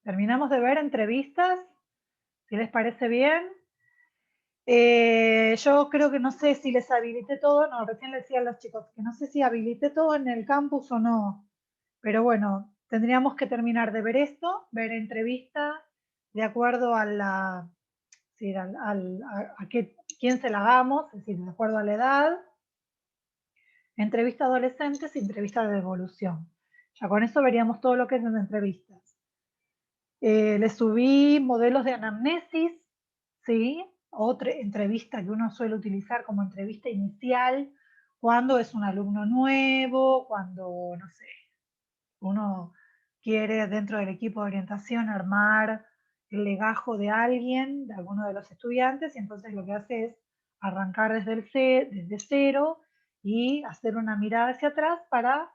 Terminamos de ver entrevistas, si les parece bien. Yo creo que no sé si les habilité todo, no, recién les decía a los chicos que no sé si habilité todo en el campus o no, pero bueno, tendríamos que terminar de ver esto, ver entrevista de acuerdo a la, sí, quién se la hagamos, es decir, de acuerdo a la edad, entrevista a adolescentes y entrevista de devolución. Ya con eso veríamos todo lo que es en entrevistas. Les subí modelos de anamnesis, ¿sí? Otra entrevista que uno suele utilizar como entrevista inicial cuando es un alumno nuevo, cuando, no sé, uno quiere dentro del equipo de orientación armar el legajo de alguien, de alguno de los estudiantes, y entonces lo que hace es arrancar desde cero y hacer una mirada hacia atrás para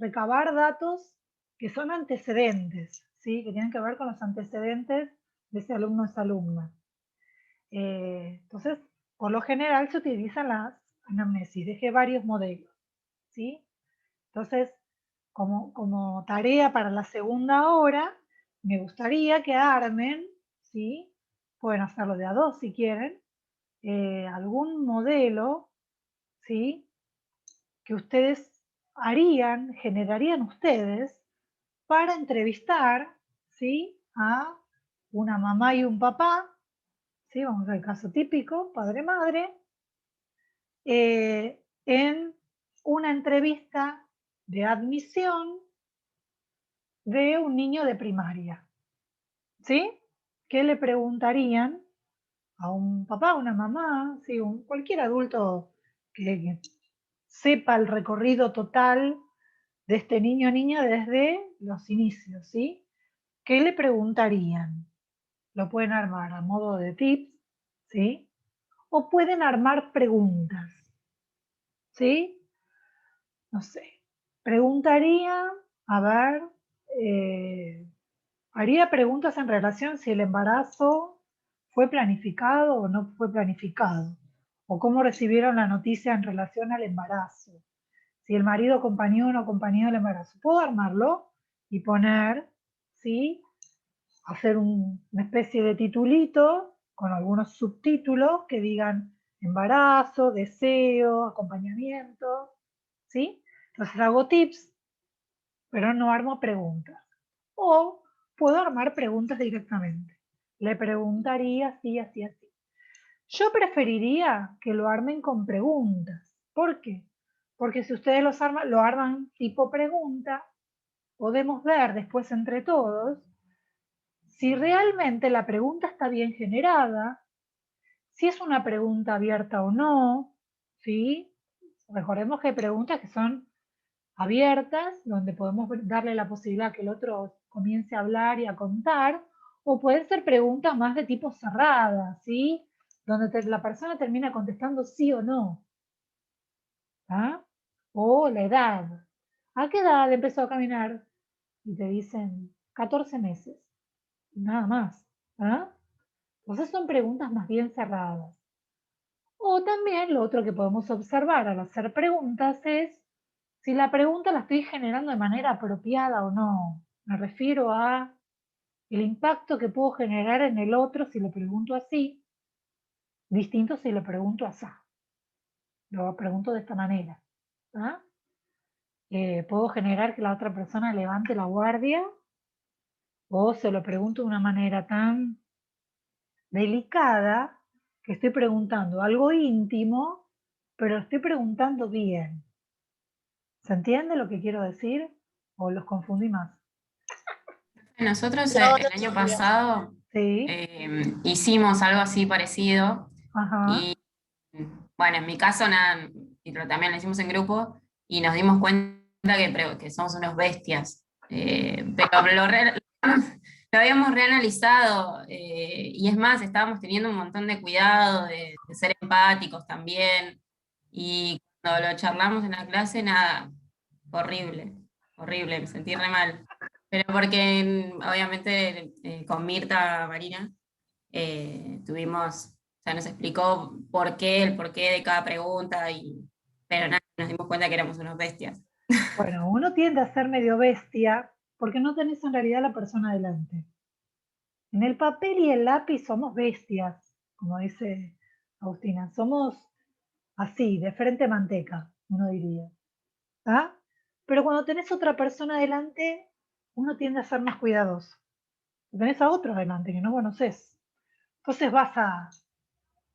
recabar datos que son antecedentes, ¿sí? Que tienen que ver con los antecedentes de ese alumno o esa alumna. Entonces, por lo general se utilizan las anamnesis, dejé varios modelos, ¿sí? Entonces, como tarea para la segunda hora, me gustaría que armen, ¿sí? Pueden hacerlo de a dos si quieren, algún modelo, ¿sí? Que ustedes generarían ustedes para entrevistar, ¿sí? A una mamá y un papá, ¿sí? Vamos al caso típico, padre-madre, en una entrevista de admisión de un niño de primaria, ¿sí? ¿Qué le preguntarían a un papá, una mamá, ¿sí? Cualquier adulto que sepa el recorrido total de este niño o niña desde los inicios, ¿sí? ¿Qué le preguntarían? Lo pueden armar a modo de tips, ¿sí? O pueden armar preguntas, ¿sí? No sé. Preguntaría, a ver, eh, haría preguntas en relación si el embarazo fue planificado o no fue planificado, o cómo recibieron la noticia en relación al embarazo, si el marido acompañó o no acompañó el embarazo. Puedo armarlo y poner, ¿sí? Hacer una especie de titulito con algunos subtítulos que digan embarazo, deseo, acompañamiento, ¿sí? Entonces hago tips, pero no armo preguntas. O puedo armar preguntas directamente. Le preguntaría así, así, así. Yo preferiría que lo armen con preguntas. ¿Por qué? Porque si ustedes lo arman tipo pregunta, podemos ver después entre todos si realmente la pregunta está bien generada, si es una pregunta abierta o no, ¿sí? Recordemos que hay preguntas que son abiertas, donde podemos darle la posibilidad que el otro comience a hablar y a contar, o pueden ser preguntas más de tipo cerrada, ¿sí? Donde la persona termina contestando sí o no. ¿Ah? O la edad. ¿A qué edad empezó a caminar? Y te dicen 14 meses. Nada más. ¿Ah? Entonces son preguntas más bien cerradas. O también lo otro que podemos observar al hacer preguntas es si la pregunta la estoy generando de manera apropiada o no. Me refiero a el impacto que puedo generar en el otro si le pregunto así, distinto si le pregunto así. Lo pregunto de esta manera. ¿Ah? Puedo generar que la otra persona levante la guardia o se lo pregunto de una manera tan delicada que estoy preguntando algo íntimo, pero estoy preguntando bien. ¿Se entiende lo que quiero decir? ¿O los confundí más? Nosotros No, no el te año olvides. pasado Sí, hicimos algo así parecido ajá, y bueno, en mi caso nada, y también lo hicimos en grupo y nos dimos cuenta que somos unos bestias. Pero lo habíamos reanalizado y es más, estábamos teniendo un montón de cuidado de ser empáticos también y cuando lo charlamos en la clase, nada, horrible, horrible, me sentí re mal. Pero porque obviamente con Mirta Marina tuvimos, o sea, nos explicó el porqué de cada pregunta, pero nada, nos dimos cuenta que éramos unos bestias. bueno, uno tiende a ser medio bestia, porque no tenés en realidad a la persona delante. En el papel y el lápiz somos bestias, como dice Agustina, somos así, de frente manteca, uno diría. ¿Ah? Pero cuando tenés otra persona delante, uno tiende a ser más cuidadoso. Tenés a otro delante que no conoces. Entonces vas a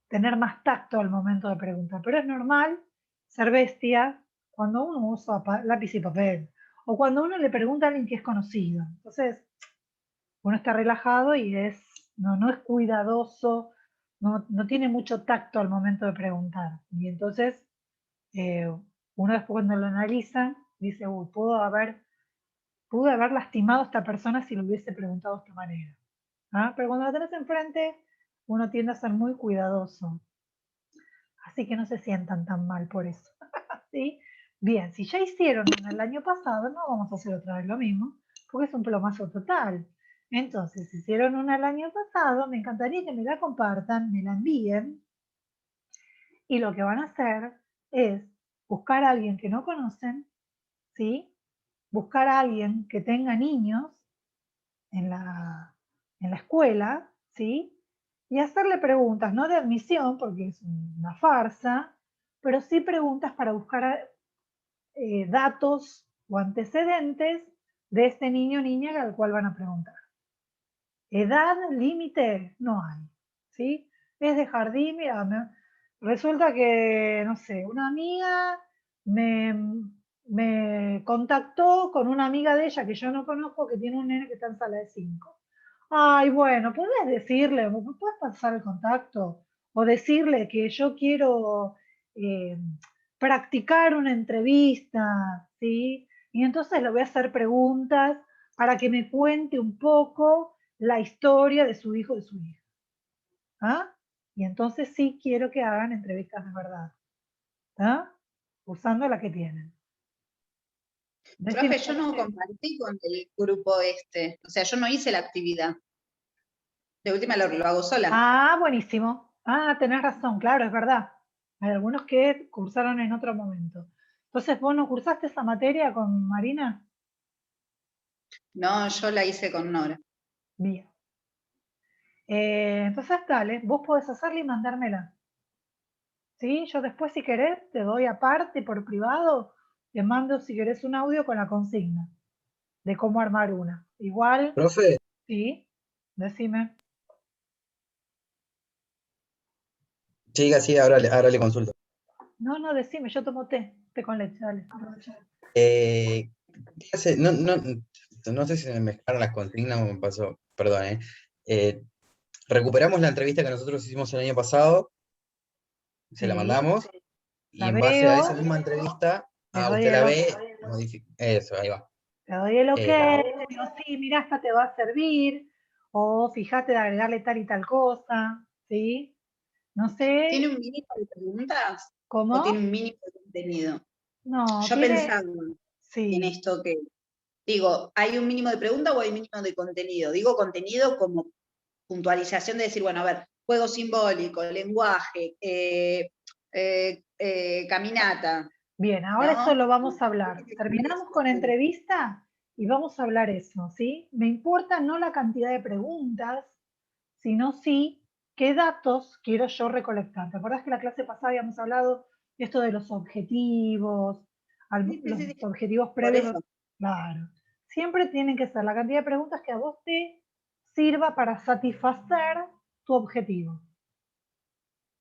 tener más tacto al momento de preguntar. Pero es normal ser bestia cuando uno usa lápiz y papel. O cuando uno le pregunta a alguien que es conocido. Entonces, uno está relajado y no es cuidadoso, no tiene mucho tacto al momento de preguntar. Y entonces, eh, uno después cuando lo analiza, dice, uy, pude haber lastimado a esta persona si lo hubiese preguntado de esta manera. ¿Ah? Pero cuando la tenés enfrente, uno tiende a ser muy cuidadoso. Así que no se sientan tan mal por eso. ¿Sí? Bien, si ya hicieron el año pasado, no vamos a hacer otra vez lo mismo, porque es un plomazo total. Entonces, si hicieron una el año pasado, me encantaría que me la compartan, me la envíen, y lo que van a hacer es buscar a alguien que no conocen, ¿sí? Buscar a alguien que tenga niños en la escuela, ¿sí? Y hacerle preguntas, no de admisión, porque es una farsa, pero sí preguntas para buscar datos o antecedentes de este niño o niña al cual van a preguntar. Edad límite no hay, ¿sí? Es de jardín, mira, resulta que, no sé, una amiga me, me contactó con una amiga de ella que yo no conozco que tiene un nene que está en sala de 5. Ay, bueno, ¿podés decirle, puedes pasar el contacto? O decirle que yo quiero eh, practicar una entrevista, ¿sí? Y entonces le voy a hacer preguntas para que me cuente un poco la historia de su hijo o de su hija. ¿Ah? Y entonces sí quiero que hagan entrevistas de verdad. ¿Ah? Usando la que tienen. Decime. Profe, yo no compartí con el grupo este, o sea, yo no hice la actividad. De última lo hago sola. Ah, buenísimo. Ah, tenés razón, claro, es verdad. Hay algunos que cursaron en otro momento. Entonces, ¿vos no cursaste esa materia con Marina? No, yo la hice con Nora. Bien. Entonces, dale, vos podés hacerla y mandármela. ¿Sí? Yo después, si querés, te doy aparte por privado, te mando, si querés, un audio con la consigna de cómo armar una. Igual, Profe, sí, decime. chica, sí, ahora le consulto. No, no, decime, yo tomo té con leche, dale. ¿Qué hace? No sé si se me mezclaron las consignas o me pasó, perdón, recuperamos la entrevista que nosotros hicimos el año pasado, se la Sí, mandamos, y la en base a esa veo, misma entrevista, le doy usted el la ok, ve, eso, ahí va. te doy el ok, Eh, te digo, sí, mira, esta te va a servir, o fíjate de agregarle tal y tal cosa, ¿sí? No ¿Tiene sé, un mínimo de preguntas o tiene ¿cómo? un mínimo de contenido? No, Yo tiene, pensaba en sí, esto que, digo, ¿hay un mínimo de pregunta o hay un mínimo de contenido? Digo contenido como puntualización de decir, bueno, a ver, juego simbólico, lenguaje, caminata, bien, ahora eso ¿no? lo vamos a hablar. Terminamos con entrevista y vamos a hablar eso, ¿sí? Me importa no la cantidad de preguntas, sino sí qué datos quiero yo recolectar. ¿Te acuerdas que la clase pasada habíamos hablado de esto de los objetivos, Sí, sí, los sí, sí, objetivos por previos? eso. Claro. Siempre tienen que ser la cantidad de preguntas que a vos te sirva para satisfacer tu objetivo.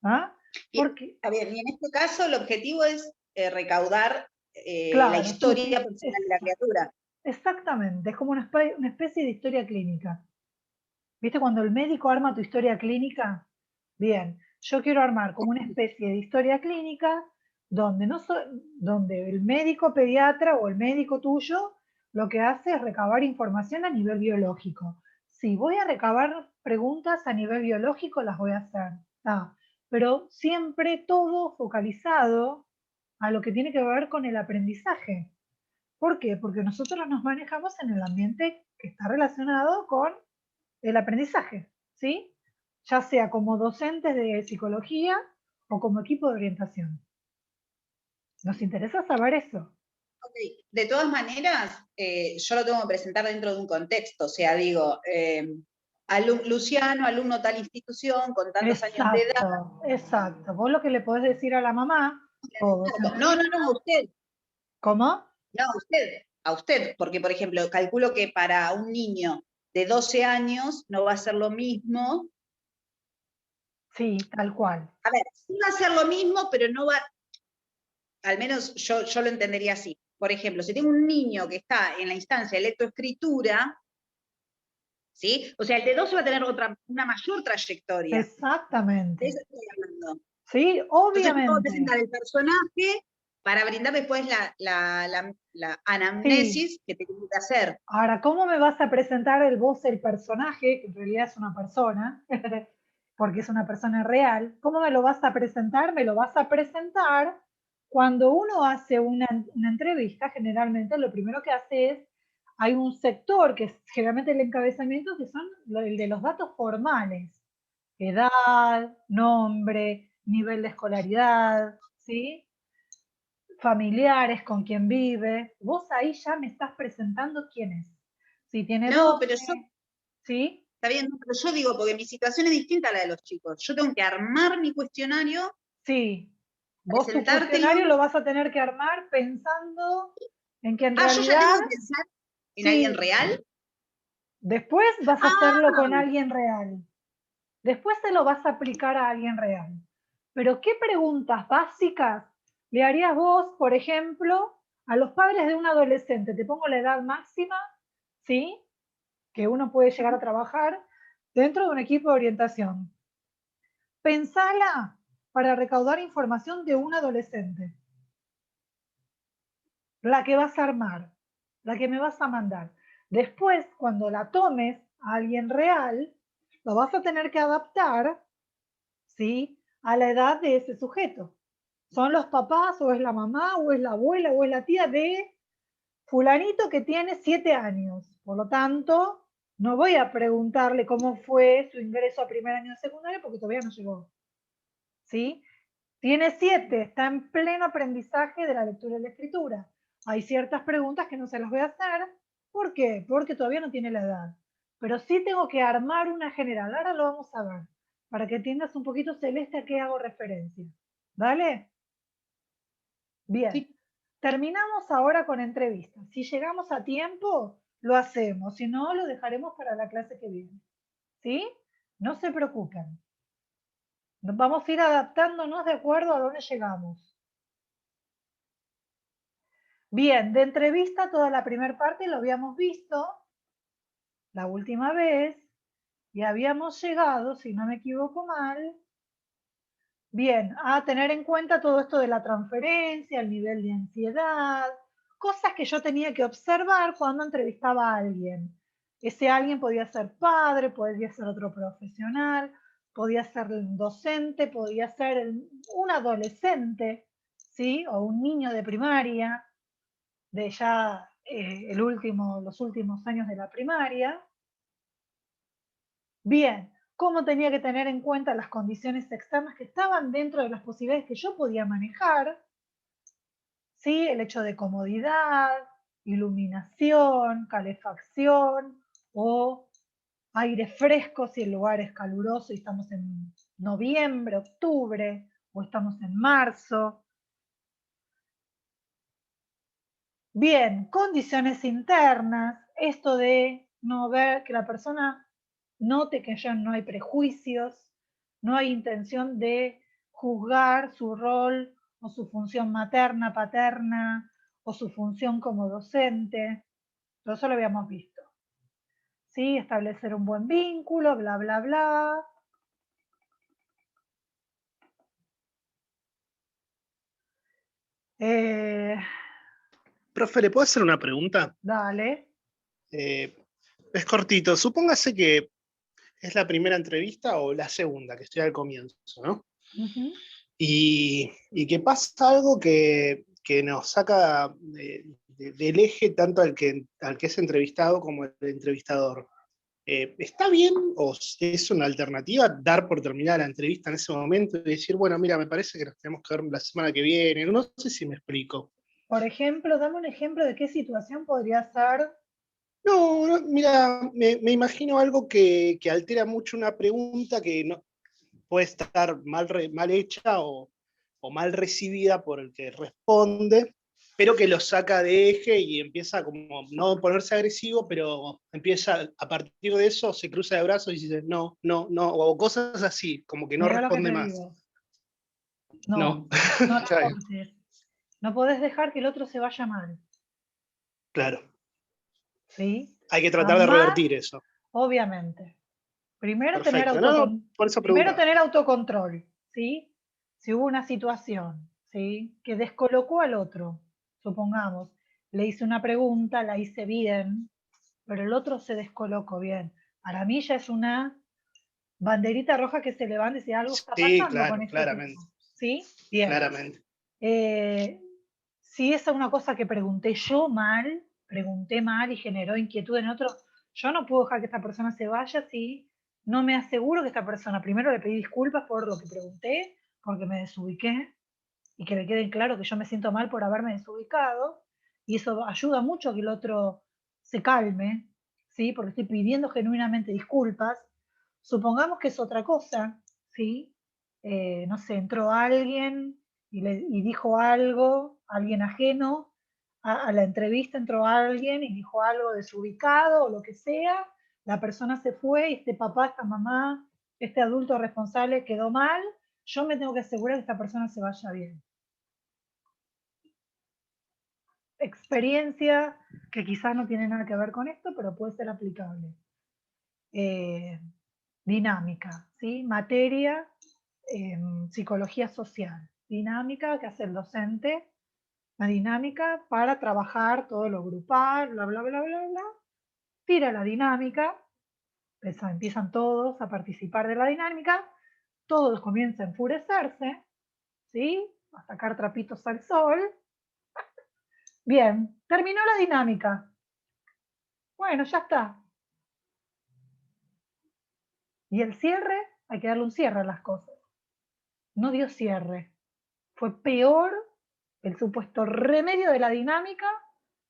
¿Ah? Y, Porque, a ver, y en este caso el objetivo es recaudar la claro, historia personal de la criatura. exactamente, es como una especie de historia clínica. ¿Viste cuando el médico arma tu historia clínica? Bien, yo quiero armar como una especie de historia clínica donde, donde el médico pediatra o el médico tuyo lo que hace es recabar información a nivel biológico. Si voy a recabar preguntas a nivel biológico, las voy a hacer. Pero siempre todo focalizado a lo que tiene que ver con el aprendizaje. ¿Por qué? Porque nosotros nos manejamos en el ambiente que está relacionado con el aprendizaje, ¿sí? Ya sea como docentes de psicología o como equipo de orientación. Nos interesa saber eso. Ok, de todas maneras, yo lo tengo que presentar dentro de un contexto, o sea, digo, Luciano, alumno tal institución, con tantos años de edad. Exacto, exacto. Vos lo que le podés decir a la mamá, todo es en No, a usted, ¿Cómo? no, a usted, porque por ejemplo, calculo que para un niño de 12 años no va a ser lo mismo. Sí, tal cual. A ver, sí va a ser lo mismo, pero no va, al menos yo lo entendería así. Por ejemplo, si tengo un niño que está en la instancia de lectoescritura, ¿sí? O sea, el de 12 va a tener una mayor trayectoria. De Exactamente. eso estoy hablando. Sí, Entonces puedo obviamente. presentar el personaje para brindar después la anamnesis que tengo que hacer. Ahora, ¿cómo me vas a presentar vos el personaje, que en realidad es una persona, porque es una persona real? ¿Cómo me lo vas a presentar? Me lo vas a presentar cuando uno hace una entrevista, generalmente lo primero que hace es, hay un sector que es generalmente el encabezamiento, que son el de los datos formales. Edad, nombre, nivel de escolaridad, ¿sí? Familiares, con quién vive. Vos ahí ya me estás presentando quién es. Si tiene No, 12, pero yo, ¿sí? está bien, pero yo digo, porque mi situación es distinta a la de los chicos. Yo tengo que armar mi cuestionario, Sí. Vos tu presentártelo. cuestionario lo vas a tener que armar pensando en que en Yo ya realidad, tengo que pensar en alguien sí, real. después vas a hacerlo Ah, con alguien real. Después se lo vas a aplicar a alguien real. Pero ¿qué preguntas básicas le harías vos, por ejemplo, a los padres de un adolescente? Te pongo la edad máxima, ¿sí? Que uno puede llegar a trabajar dentro de un equipo de orientación. Pensala para recaudar información de un adolescente. La que vas a armar, la que me vas a mandar. Después, cuando la tomes a alguien real, lo vas a tener que adaptar, ¿sí?, a la edad de ese sujeto. ¿Son los papás o es la mamá o es la abuela o es la tía de fulanito que tiene 7 años? Por lo tanto, no voy a preguntarle cómo fue su ingreso a primer año de secundaria porque todavía no llegó. ¿Sí? Tiene 7, está en pleno aprendizaje de la lectura y la escritura. Hay ciertas preguntas que no se las voy a hacer. ¿Por qué? Porque todavía no tiene la edad. Pero sí tengo que armar una general. Ahora lo vamos a ver. Para que entiendas un poquito, Celeste, a qué hago referencia. ¿Vale? Bien. sí. Terminamos ahora con entrevistas. Si llegamos a tiempo, lo hacemos. Si no, lo dejaremos para la clase que viene. ¿Sí? No se preocupen. Vamos a ir adaptándonos de acuerdo a dónde llegamos. Bien, de entrevista toda la primera parte lo habíamos visto la última vez y habíamos llegado, si no me equivoco mal, bien, a tener en cuenta todo esto de la transferencia, el nivel de ansiedad, cosas que yo tenía que observar cuando entrevistaba a alguien. Ese alguien podía ser padre, podía ser otro profesional, podía ser un docente, podía ser un adolescente, ¿sí? O un niño de primaria, de ya los últimos años de la primaria. Bien, cómo tenía que tener en cuenta las condiciones externas que estaban dentro de las posibilidades que yo podía manejar, ¿sí? El hecho de comodidad, iluminación, calefacción o aire fresco si el lugar es caluroso y estamos en noviembre, octubre o estamos en marzo. Bien, condiciones internas, esto de no ver, que la persona note que ya no hay prejuicios, no hay intención de juzgar su rol o su función materna, paterna o su función como docente. Todo eso lo habíamos visto. ¿Sí? Establecer un buen vínculo, bla, bla, bla. Profe, ¿le puedo hacer una pregunta? Dale. Es cortito. Supóngase que es la primera entrevista o la segunda, que estoy al comienzo, ¿no? Uh-huh. Y que pasa algo que nos saca del eje tanto al que es entrevistado como el entrevistador. ¿Está bien o es una alternativa dar por terminada la entrevista en ese momento y decir, bueno, mira, me parece que nos tenemos que ver la semana que viene? No sé si me explico. Por ejemplo, dame un ejemplo de qué situación podría ser. No, mira, me imagino algo que altera mucho una pregunta que no, puede estar mal hecha o mal recibida por el que responde, pero que lo saca de eje y empieza como no ponerse agresivo, pero empieza a partir de eso, se cruza de brazos y dice no, no, no, o cosas así, como que no Mira lo que responde te más. digo. No, No, no la está bien, cortes. No podés dejar que el otro se vaya mal. claro. ¿Sí? Hay que tratar de Jamás, revertir eso. obviamente. Primero tener, Perfecto. No, por eso primero preguntaba. tener autocontrol, ¿sí? Si hubo una situación, ¿sí? Que descolocó al otro, supongamos, le hice una pregunta, la hice bien, pero el otro se descolocó bien. Para mí ya es una banderita roja que se levanta y dice algo está Sí, pasando con claro, este claramente, tipo, ¿sí? Bien. claramente. Si esa es una cosa que pregunté mal y generó inquietud en otro, yo no puedo dejar que esta persona se vaya si no me aseguro que esta persona, primero le pedí disculpas por lo que pregunté, porque me desubiqué, y que le quede claro que yo me siento mal por haberme desubicado, y eso ayuda mucho a que el otro se calme, ¿sí? Porque estoy pidiendo genuinamente disculpas. Supongamos que es otra cosa, ¿sí? No sé, entró alguien y dijo algo, alguien ajeno a la entrevista, entró alguien y dijo algo desubicado o lo que sea, la persona se fue y este papá, esta mamá, este adulto responsable quedó mal, yo me tengo que asegurar que esta persona se vaya bien. Experiencia que quizás no tiene nada que ver con esto, pero puede ser aplicable. Dinámica, ¿sí? Materia, psicología social. Dinámica que hace el docente, la dinámica para trabajar todo lo grupal, bla, bla, bla, bla, bla. Tira la dinámica, empiezan todos a participar de la dinámica, todos comienzan a enfurecerse, ¿sí? A sacar trapitos al sol. Bien, terminó la dinámica. Bueno, ya está. Y el cierre, hay que darle un cierre a las cosas. No dio cierre. Fue peor el supuesto remedio de la dinámica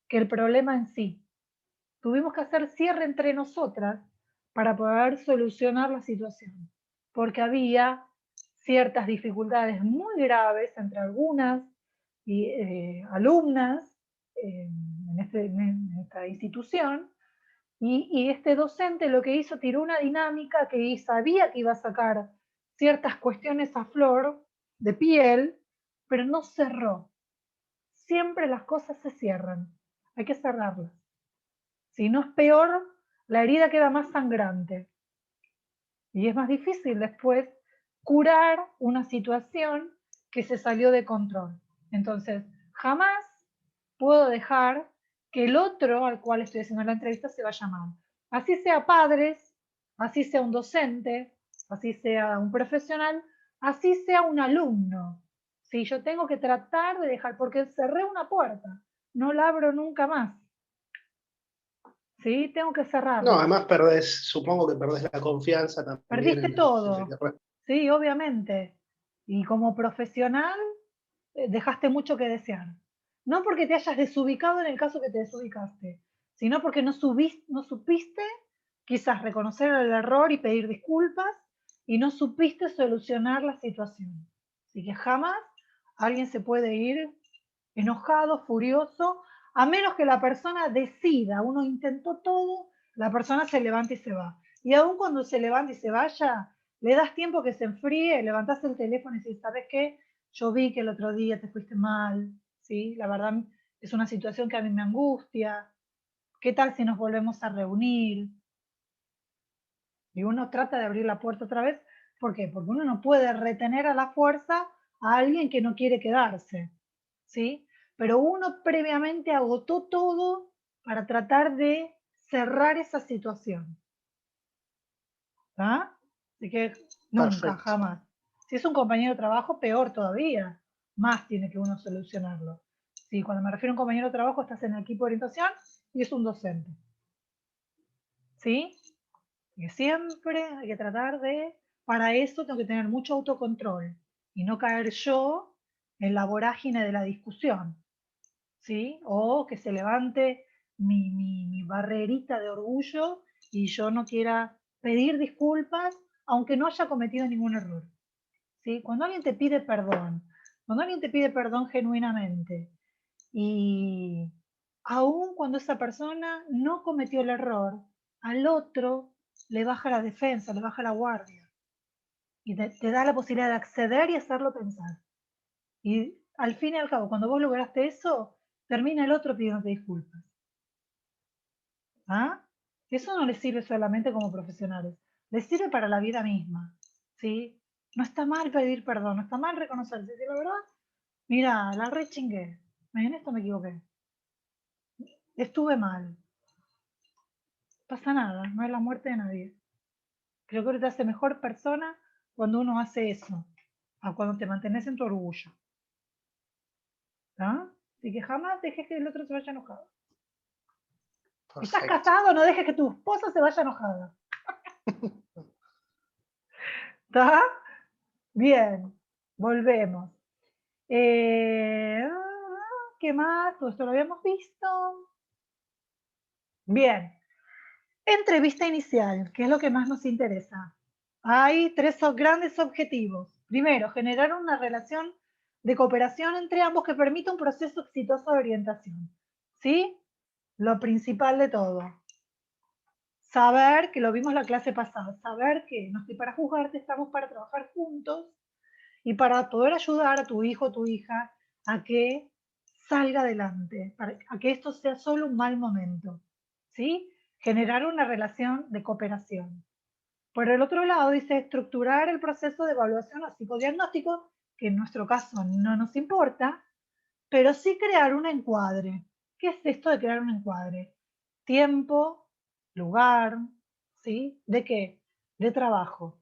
que el problema en sí. Tuvimos que hacer cierre entre nosotras para poder solucionar la situación, porque había ciertas dificultades muy graves entre algunas alumnas en esta institución, y este docente lo que hizo, tiró una dinámica que sabía que iba a sacar ciertas cuestiones a flor de piel, pero no cerró. Siempre las cosas se cierran, hay que cerrarlas. Si no es peor, la herida queda más sangrante. Y es más difícil después curar una situación que se salió de control. Entonces, jamás puedo dejar que el otro al cual estoy haciendo la entrevista se vaya mal. Así sea padres, así sea un docente, así sea un profesional, así sea un alumno. Si yo tengo que tratar de dejar, porque cerré una puerta, no la abro nunca más. ¿Sí? Tengo que cerrarla. No, además supongo que perdés la confianza también. Perdiste todo. Sí, obviamente. Y como profesional, dejaste mucho que desear. No porque te hayas desubicado en el caso que te desubicaste, sino porque no supiste quizás reconocer el error y pedir disculpas y no supiste solucionar la situación. Así que jamás alguien se puede ir enojado, furioso, a menos que la persona decida, uno intentó todo, la persona se levanta y se va. Y aún cuando se levanta y se vaya, le das tiempo que se enfríe, levantás el teléfono y dices, ¿sabes qué? Yo vi que el otro día te fuiste mal, ¿sí? La verdad es una situación que a mí me angustia. ¿Qué tal si nos volvemos a reunir? Y uno trata de abrir la puerta otra vez. ¿Por qué? Porque uno no puede retener a la fuerza a alguien que no quiere quedarse, ¿sí? Pero uno previamente agotó todo para tratar de cerrar esa situación. ¿Ah? Así que nunca, Perfecto. jamás. Si es un compañero de trabajo, peor todavía. Más tiene que uno solucionarlo. Sí, cuando me refiero a un compañero de trabajo, estás en el equipo de orientación y es un docente. ¿Sí? Y siempre hay que tratar de, para eso tengo que tener mucho autocontrol y no caer yo en la vorágine de la discusión. ¿sí? O que se levante mi barrerita de orgullo y yo no quiera pedir disculpas, aunque no haya cometido ningún error, ¿sí? Cuando alguien te pide perdón, genuinamente, y aun cuando esa persona no cometió el error, al otro le baja la defensa, le baja la guardia, y te da la posibilidad de acceder y hacerlo pensar. Y al fin y al cabo, cuando vos lograste eso, termina el otro pidiéndote disculpas. ¿Ah? Eso no les sirve solamente como profesionales, les sirve para la vida misma, ¿sí? No está mal pedir perdón, no está mal reconocerse, decir la verdad, mira, la rechingué, en esto me equivoqué, estuve mal, no pasa nada, no es la muerte de nadie. Creo que te hace mejor persona cuando uno hace eso, a cuando te mantienes en tu orgullo. ¿Ah? Así que jamás dejes que el otro se vaya enojado. ¿Estás Perfecto. casado? No dejes que tu esposa se vaya enojada. ¿Está? Bien, volvemos. ¿Qué más? Todo esto lo habíamos visto. Bien. Entrevista inicial, que es lo que más nos interesa. Hay tres grandes objetivos. Primero, generar una relación de cooperación entre ambos que permita un proceso exitoso de orientación. ¿Sí? Lo principal de todo. Saber, que lo vimos la clase pasada, saber que no estoy para juzgarte, estamos para trabajar juntos y para poder ayudar a tu hijo o tu hija a que salga adelante, a que esto sea solo un mal momento. ¿Sí? Generar una relación de cooperación. Por el otro lado, dice estructurar el proceso de evaluación o psicodiagnóstico, que en nuestro caso no nos importa, pero sí crear un encuadre. ¿Qué es esto de crear un encuadre? Tiempo, lugar, ¿sí? ¿De qué? De trabajo.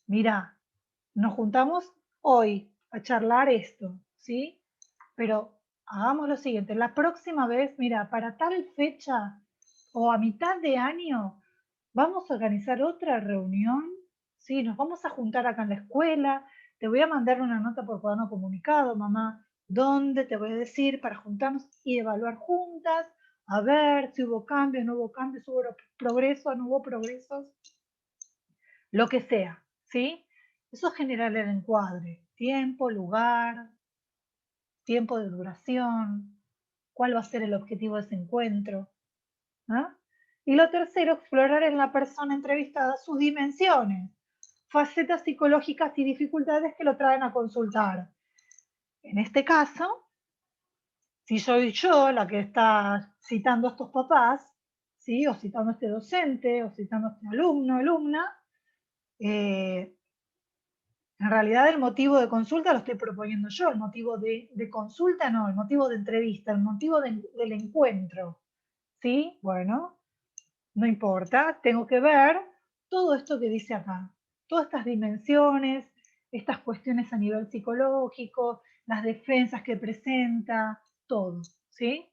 Mira, nos juntamos hoy a charlar esto, ¿sí? Pero hagamos lo siguiente, la próxima vez, mira, para tal fecha o a mitad de año, vamos a organizar otra reunión, ¿sí? Nos vamos a juntar acá en la escuela, te voy a mandar una nota por cuaderno comunicado, mamá, donde te voy a decir para juntarnos y evaluar juntas, a ver si hubo cambios, no hubo cambios, hubo progresos, no hubo progresos, lo que sea, ¿sí? Eso genera el encuadre, tiempo, lugar, tiempo de duración, cuál va a ser el objetivo de ese encuentro. ¿Ah? Y lo tercero, explorar en la persona entrevistada sus dimensiones, facetas psicológicas y dificultades que lo traen a consultar. En este caso, si soy yo la que está citando a estos papás, ¿sí? O citando a este docente, o citando a este alumno, alumna, en realidad el motivo de consulta lo estoy proponiendo yo, el motivo de consulta no, el motivo de entrevista, el motivo del encuentro. ¿Sí? Bueno, no importa, tengo que ver todo esto que dice acá, todas estas dimensiones, estas cuestiones a nivel psicológico, las defensas que presenta, todo, ¿sí?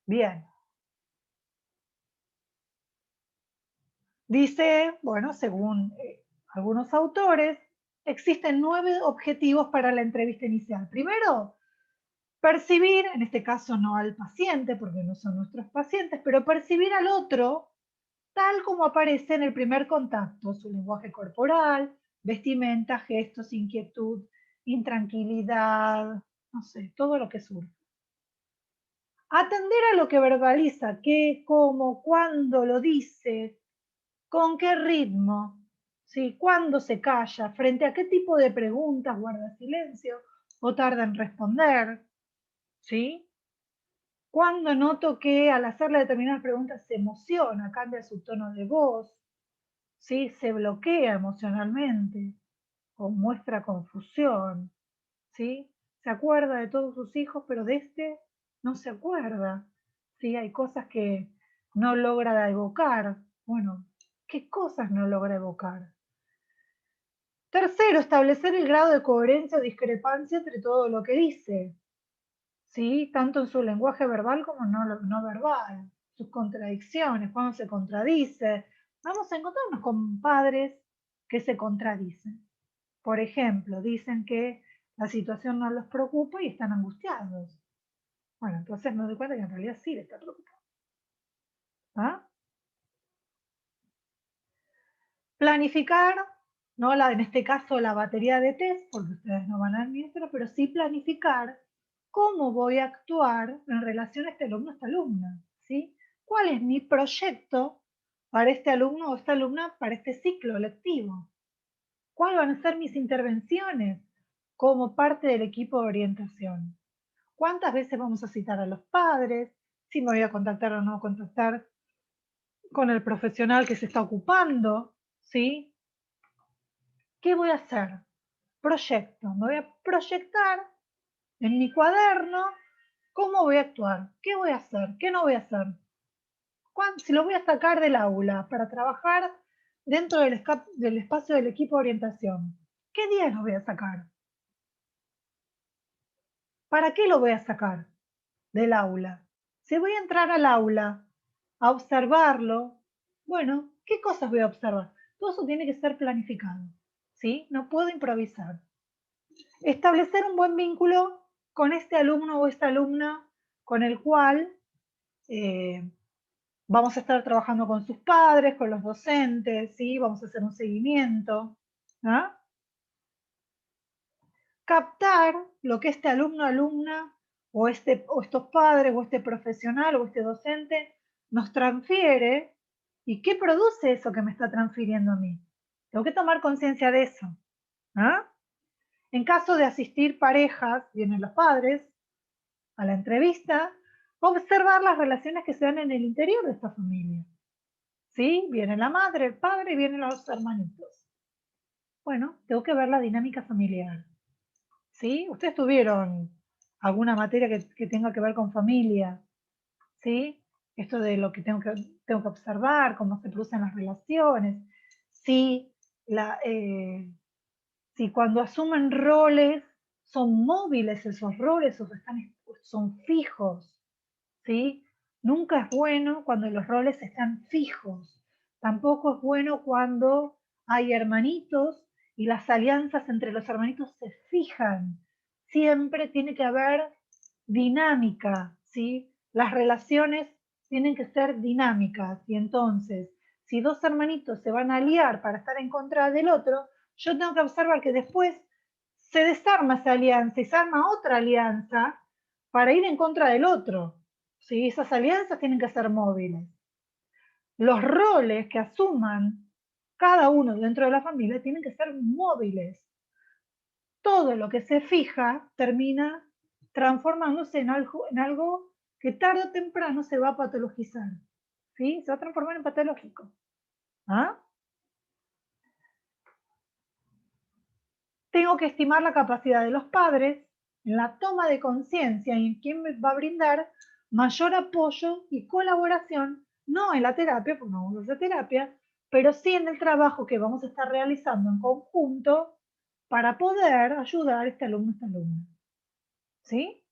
Bien. Dice, bueno, según algunos autores, existen 9 objetivos para la entrevista inicial. Primero, percibir, en este caso no al paciente, porque no son nuestros pacientes, pero percibir al otro tal como aparece en el primer contacto, su lenguaje corporal, vestimenta, gestos, inquietud, intranquilidad, no sé, todo lo que surge. Atender a lo que verbaliza, qué, cómo, cuándo lo dice, con qué ritmo, ¿sí? Cuándo se calla, frente a qué tipo de preguntas guarda silencio o tarda en responder, ¿sí? Cuando noto que al hacerle determinadas preguntas se emociona, cambia su tono de voz, ¿sí? Se bloquea emocionalmente o muestra confusión, ¿sí? Se acuerda de todos sus hijos, pero de este no se acuerda, ¿sí? Hay cosas que no logra evocar. Bueno, ¿qué cosas no logra evocar? Tercero, establecer el grado de coherencia o discrepancia entre todo lo que dice, ¿sí? Tanto en su lenguaje verbal como no verbal, sus contradicciones, cuando se contradice. Vamos a encontrarnos con padres que se contradicen. Por ejemplo, dicen que la situación no los preocupa y están angustiados. Bueno, entonces me doy cuenta que en realidad sí le está preocupado. ¿Ah? Planificar, no en este caso la batería de test, porque ustedes no van a administrar, pero sí planificar cómo voy a actuar en relación a este alumno o esta alumna, ¿sí? ¿Cuál es mi proyecto para este alumno o esta alumna para este ciclo lectivo? ¿Cuáles van a ser mis intervenciones como parte del equipo de orientación? ¿Cuántas veces vamos a citar a los padres? ¿Si me voy a contactar o no contactar con el profesional que se está ocupando? ¿Sí? ¿Qué voy a hacer? Proyecto. Me voy a proyectar en mi cuaderno cómo voy a actuar, qué voy a hacer, qué no voy a hacer. Si lo voy a sacar del aula para trabajar dentro del espacio del equipo de orientación, ¿qué días lo voy a sacar? ¿Para qué lo voy a sacar del aula? Si voy a entrar al aula a observarlo, bueno, ¿qué cosas voy a observar? Todo eso tiene que ser planificado, ¿sí? No puedo improvisar. Establecer un buen vínculo con este alumno o esta alumna con el cual vamos a estar trabajando con sus padres, con los docentes, ¿sí? Vamos a hacer un seguimiento. ¿Ah? Captar lo que este alumno, alumna, o estos padres, o este profesional, o este docente nos transfiere, y qué produce eso que me está transfiriendo a mí. Tengo que tomar conciencia de eso. ¿Ah? En caso de asistir parejas, vienen los padres a la entrevista, observar las relaciones que se dan en el interior de esta familia. ¿Sí? Viene la madre, el padre y vienen los hermanitos. Bueno, tengo que ver la dinámica familiar. ¿Sí? Ustedes tuvieron alguna materia que tenga que ver con familia, ¿sí? Esto de lo que tengo que observar, cómo se producen las relaciones, si, si cuando asumen roles son móviles esos roles o son fijos, ¿sí? Nunca es bueno cuando los roles están fijos, tampoco es bueno cuando hay hermanitos y las alianzas entre los hermanitos se fijan. Siempre tiene que haber dinámica, ¿sí? Las relaciones tienen que ser dinámicas y entonces, si dos hermanitos se van a aliar para estar en contra del otro, yo tengo que observar que después se desarma esa alianza y se arma otra alianza para ir en contra del otro. ¿Sí? Esas alianzas tienen que ser móviles. Los roles que asuman cada uno dentro de la familia tienen que ser móviles. Todo lo que se fija termina transformándose en algo que tarde o temprano se va a patologizar. ¿Sí? Se va a transformar en patológico. ¿Ah? Tengo que estimar la capacidad de los padres en la toma de conciencia y en quién me va a brindar mayor apoyo y colaboración, no en la terapia, porque no vamos a hacer terapia, pero sí en el trabajo que vamos a estar realizando en conjunto para poder ayudar a este alumno, esta alumna. ¿Sí?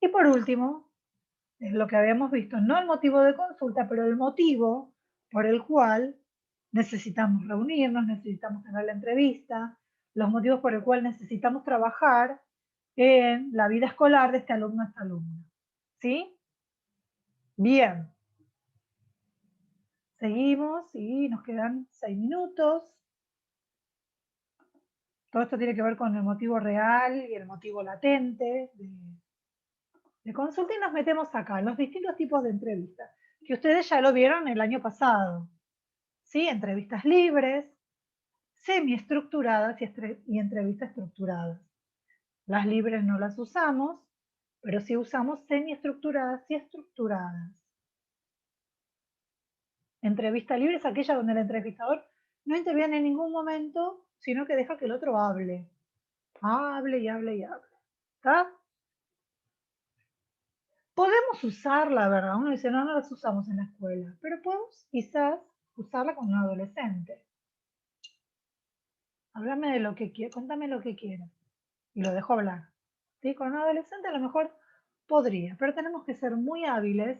Y por último, es lo que habíamos visto, no el motivo de consulta, pero el motivo por el cual necesitamos reunirnos, necesitamos tener la entrevista, los motivos por el cual necesitamos trabajar en la vida escolar de este alumno a esta alumna. ¿Sí? Bien. Seguimos y nos quedan 6 minutos. Todo esto tiene que ver con el motivo real y el motivo latente de consulta y nos metemos acá, en los distintos tipos de entrevistas, que ustedes ya lo vieron el año pasado. ¿Sí? Entrevistas libres, semiestructuradas y entrevistas estructuradas. Las libres no las usamos, pero sí usamos semiestructuradas y estructuradas. Entrevista libre es aquella donde el entrevistador no interviene en ningún momento, sino que deja que el otro hable. Hable y hable y hable. ¿Está? Podemos usarla, ¿verdad? Uno dice, no, no las usamos en la escuela, pero podemos quizás usarla con un adolescente. Háblame de lo que quieras, contame lo que quieras. Y lo dejo hablar. ¿Sí? Con un adolescente a lo mejor podría, pero tenemos que ser muy hábiles,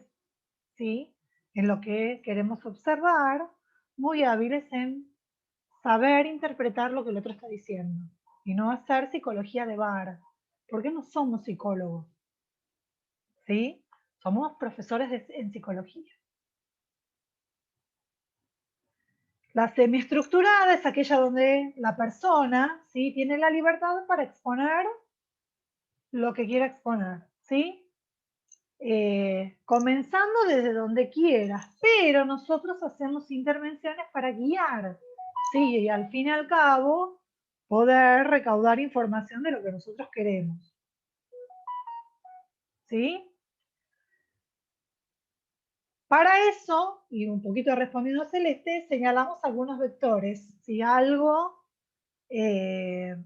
¿sí? En lo que queremos observar, muy hábiles en saber interpretar lo que el otro está diciendo y no hacer psicología de bar, porque no somos psicólogos. ¿sí? Somos profesores en psicología. La semiestructurada es aquella donde la persona, ¿sí?, tiene la libertad para exponer lo que quiera exponer, ¿sí? Comenzando desde donde quieras, pero nosotros hacemos intervenciones para guiar, ¿sí? Y al fin y al cabo, poder recaudar información de lo que nosotros queremos, ¿sí? Para eso, y un poquito respondiendo a Celeste, señalamos algunos vectores. Si algo,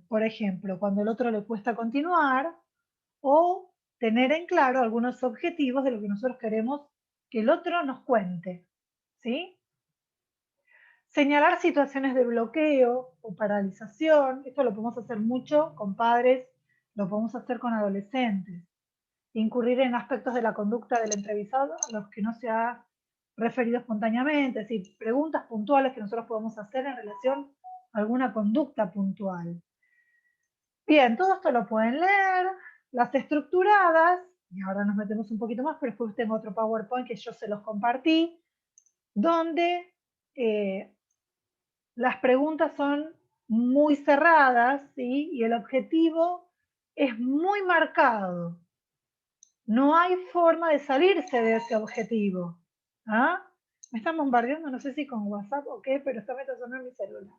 por ejemplo, cuando el otro le cuesta continuar, o tener en claro algunos objetivos de lo que nosotros queremos que el otro nos cuente, ¿sí? Señalar situaciones de bloqueo o paralización, esto lo podemos hacer mucho con padres, lo podemos hacer con adolescentes. Incurrir en aspectos de la conducta del entrevistado a los que no se ha referido espontáneamente, es decir, preguntas puntuales que nosotros podemos hacer en relación a alguna conducta puntual. Bien, todo esto lo pueden leer. Las estructuradas, y ahora nos metemos un poquito más, pero después tengo otro PowerPoint que yo se los compartí, donde las preguntas son muy cerradas, ¿sí? Y el objetivo es muy marcado. No hay forma de salirse de ese objetivo. ¿Ah? Me están bombardeando, no sé si con WhatsApp o qué, pero está sonando mi celular.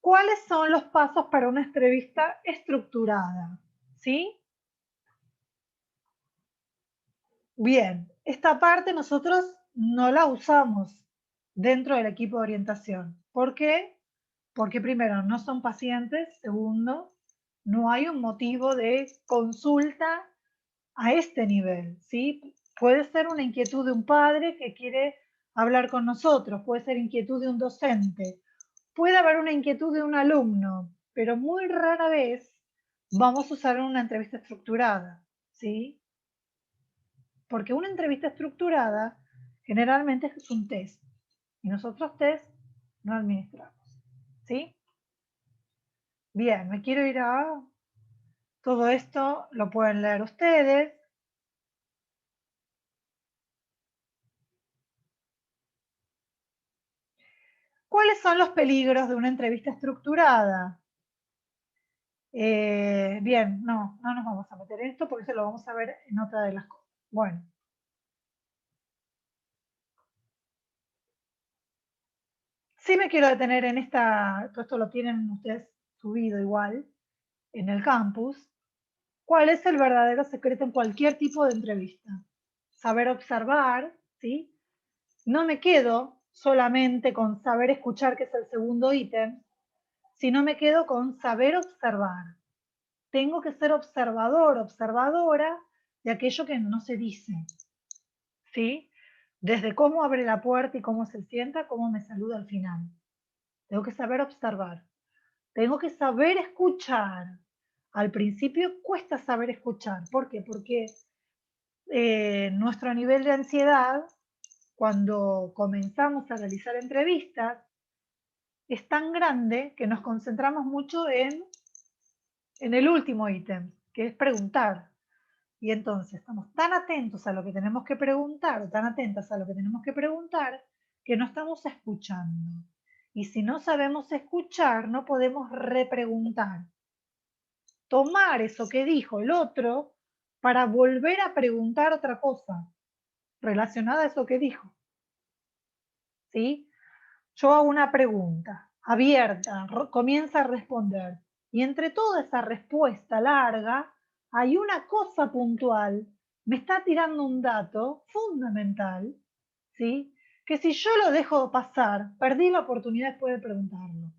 ¿Cuáles son los pasos para una entrevista estructurada? ¿Sí? Bien, esta parte nosotros no la usamos dentro del equipo de orientación. ¿Por qué? Porque primero, no son pacientes. Segundo, no hay un motivo de consulta a este nivel, ¿sí? Puede ser una inquietud de un padre que quiere hablar con nosotros, puede ser inquietud de un docente, puede haber una inquietud de un alumno, pero muy rara vez vamos a usar una entrevista estructurada, ¿sí? Porque una entrevista estructurada generalmente es un test y nosotros test no administramos, ¿sí? Bien, me quiero ir a... Todo esto lo pueden leer ustedes. ¿Cuáles son los peligros de una entrevista estructurada? Bien, no nos vamos a meter en esto porque eso lo vamos a ver en otra de las cosas. Bueno. Sí me quiero detener en esta, todo esto lo tienen ustedes subido igual en el campus. ¿Cuál es el verdadero secreto en cualquier tipo de entrevista? Saber observar, ¿sí? No me quedo solamente con saber escuchar, que es el segundo ítem, sino me quedo con saber observar. Tengo que ser observador, observadora de aquello que no se dice, ¿sí? Desde cómo abre la puerta y cómo se sienta, cómo me saluda al final. Tengo que saber observar. Tengo que saber escuchar. Al principio cuesta saber escuchar. ¿Por qué? Porque nuestro nivel de ansiedad, cuando comenzamos a realizar entrevistas, es tan grande que nos concentramos mucho en el último ítem, que es preguntar. Y entonces estamos tan atentos a lo que tenemos que preguntar, o tan atentas a lo que tenemos que preguntar, que no estamos escuchando. Y si no sabemos escuchar, no podemos repreguntar. Tomar eso que dijo el otro para volver a preguntar otra cosa relacionada a eso que dijo. ¿Sí? Yo hago una pregunta abierta, comienza a responder. Y entre toda esa respuesta larga, hay una cosa puntual, me está tirando un dato fundamental, ¿sí? Que si yo lo dejo pasar, perdí la oportunidad después de preguntarlo.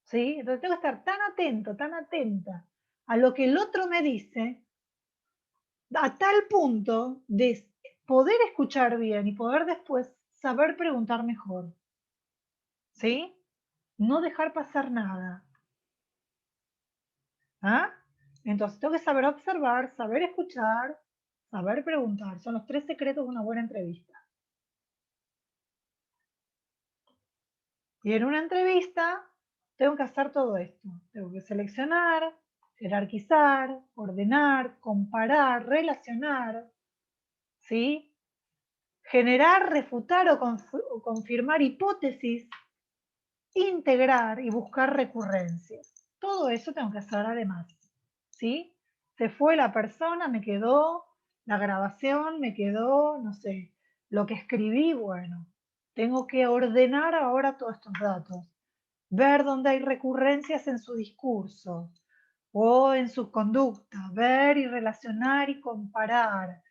¿Sí? Entonces tengo que estar tan atento, tan atenta a lo que el otro me dice, a tal punto de poder escuchar bien y poder después saber preguntar mejor. ¿Sí? No dejar pasar nada. ¿Ah? Entonces tengo que saber observar, saber escuchar, saber preguntar. Son los 3 secretos de una buena entrevista. Y en una entrevista tengo que hacer todo esto. Tengo que seleccionar jerarquizar, ordenar, comparar, relacionar, ¿sí? Generar, refutar o confirmar hipótesis, integrar y buscar recurrencias. Todo eso tengo que hacer además, ¿sí? Se fue la persona, me quedó la grabación, me quedó, no sé, lo que escribí, bueno, tengo que ordenar ahora todos estos datos, ver dónde hay recurrencias en su discurso o en su conducta, ver y relacionar y comparar,